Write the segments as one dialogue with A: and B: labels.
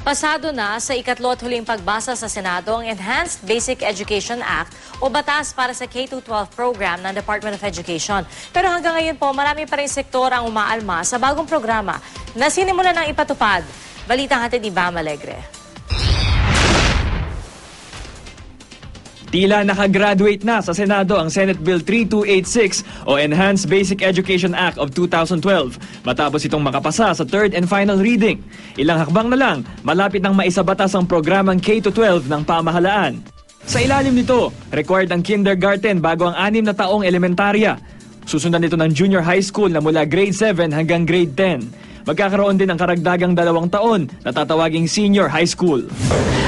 A: Pasado na sa ikatlo at huling pagbasa sa Senado ang Enhanced Basic Education Act o batas para sa K-12 program ng Department of Education. Pero hanggang ngayon po, marami pa rin sektor ang umaalma sa bagong programa na sinimulan ng ipatupad. Balitang hatid ni Bam Alegre.
B: Tila nakagraduate na sa Senado ang Senate Bill 3286 o Enhanced Basic Education Act of 2012 matapos itong makapasa sa third and final reading. Ilang hakbang na lang, malapit nang maisabatas ang programang K-12 ng pamahalaan. Sa ilalim nito, required ang kindergarten bago ang 6 na taong elementarya. Susundan nito ng junior high school na mula grade 7 hanggang grade 10. Magkakaroon din ng karagdagang 2 taon na tatawaging senior high school.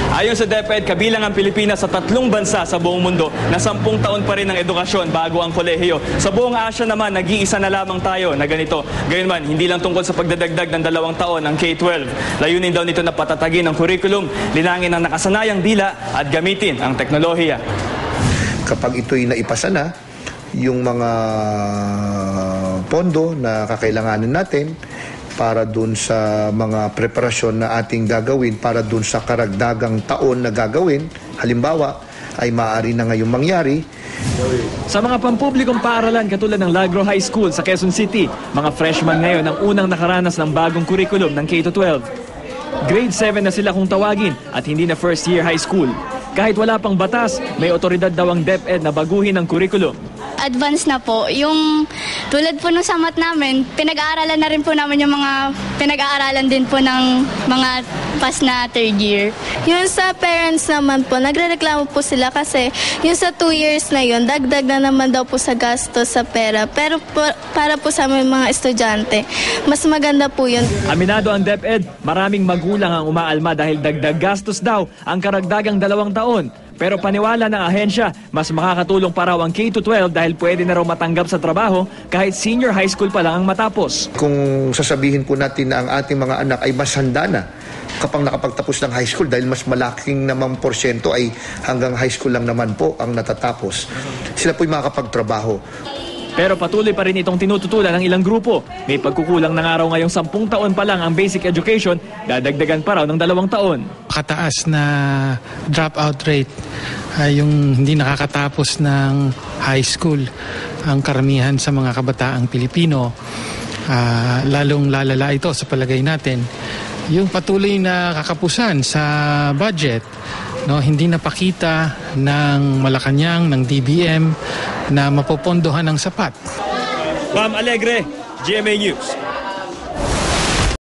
B: Ayon sa DepEd, kabilang ang Pilipinas sa 3 bansa sa buong mundo na 10 taon pa rin ang edukasyon bago ang kolehiyo. Sa buong Asia naman, nag-iisa na lamang tayo na ganito. Gayunman, hindi lang tungkol sa pagdadagdag ng 2 taon ang K-12. Layunin daw nito na patatagin ang curriculum, linangin ang nakasanayang dila at gamitin ang teknolohiya.
C: Kapag ito'y naipasa na, yung mga pondo na kakailanganin natin para dun sa mga preparasyon na ating gagawin, para dun sa karagdagang taon na gagawin, halimbawa, ay maaari na ngayong mangyari.
B: Sa mga pampublikong paaralan katulad ng Lagro High School sa Quezon City, mga freshman ngayon ang unang nakaranas ng bagong curriculum ng K-12. Grade 7 na sila kung tawagin at hindi na first year high school. Kahit wala pang batas, may otoridad daw ang DepEd na baguhin ang curriculum.
D: Advance na po. Yung tulad po nung sa math namin, pinag-aaralan na rin po namin yung mga pinag-aaralan din po ng mga past na third year.
E: Yung sa parents naman po, nagrereklamo po sila kasi yung sa 2 years na yun, dagdag na naman daw po sa gastos sa pera. Pero po, para po sa mga estudyante, mas maganda po yun.
B: Aminado ang DepEd, maraming magulang ang umaalma dahil dagdag gastos daw ang karagdagang 2 taon. Pero paniwala ng ahensya, mas makakatulong pa raw ang K-12 dahil pwede na raw matanggap sa trabaho kahit senior high school pa lang ang matapos.
C: Kung sasabihin po natin na ang ating mga anak ay mas handa na kapag nakapagtapos ng high school dahil mas malaking namang porsyento ay hanggang high school lang naman po ang natatapos, sila po'y makakapagtrabaho.
B: Pero patuloy pa rin itong tinututulan ng ilang grupo. May pagkukulang ng araw ngayong 10 taon pa lang ang basic education, dadagdagan pa raw ng 2 taon.
F: Kataas na dropout rate, yung hindi nakakatapos ng high school, ang karamihan sa mga kabataang Pilipino, lalong lalala ito sa palagay natin. Yung patuloy na kakapusan sa budget, hindi napakita ng Malacanang, ng DBM na mapopondohan ng sapat.
B: Bam Alegre, GMA News.